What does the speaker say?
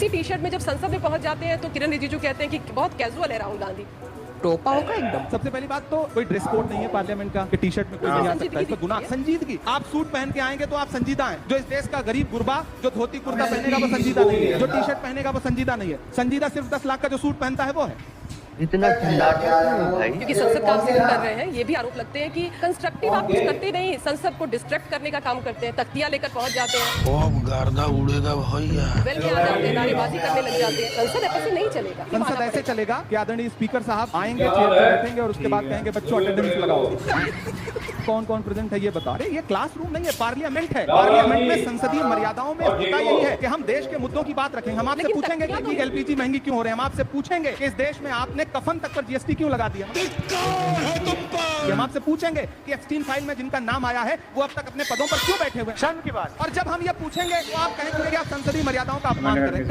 इसी T shirt में जब संसद में पहुंच जाते हैं तो किरण रिजिजू कहते हैं कि बहुत कैजुअल है राहुल गांधी। टोपा होगा एकदम। सबसे पहली बात तो कोई ड्रेस कोड नहीं है पार्लियामेंट का कि टी शर्ट में कोई नहीं आ सकता, इस पर गुनाह संजीदगी। आप सूट पहन के आएंगे तो आप संजीदा हैं। जो इस देश का गरीब गुरबा जो धोती कुर्ता पहनेगा वो संजीदा नहीं है, जो टी शर्ट पहनेगा वो संजीदा नहीं है। संजीदा सिर्फ 10 लाख का जो सूट पहनता है वो है। इतना चिल्लाते क्यों भाई? क्योंकि संसद काम सिर्फ कर रहे हैं, ये भी आरोप लगते हैं कि कंस्ट्रक्टिव आप कुछ करते नहीं, संसद को डिस्ट्रैक्ट करने का काम करते हैं, तख्तियां लेकर पहुंच जाते हैं, अब गर्दा उड़ेगा भैया, वेल में आ जाते हैं, नारेबाजी करने लग जाते हैं। संसद ऐसे नहीं चलेगा। संसद ऐसे चलेगा कि आदरणीय स्पीकर साहब आएंगे, चेयर पर बैठेंगे और उसके बाद कहेंगे बच्चों अटेंडेंस लगाओ। कौन कौन प्रेजेंट है ये बता। अरे ये क्लासरूम नहीं है, पार्लियामेंट है। पार्लियामेंट में संसदीय मर्यादाओं में होता यही है कि हम देश के मुद्दों की बात रखेंगे। हम आपसे पूछेंगे कि एलपीजी महंगी क्यों हो रहे हैं, हम आपसे पूछेंगे कि इस देश में आपने कफन तक पर जीएसटी क्यों लगा दिया। हम आपसे पूछेंगे कि एप्स्टीन फाइल में जिनका नाम आया है वो अब तक अपने पदों पर क्यों बैठे हुए हैं। शर्म की बात। और जब हम ये पूछेंगे तो आप कहेंगे कि आप संसदीय मर्यादाओं का अपमान करें।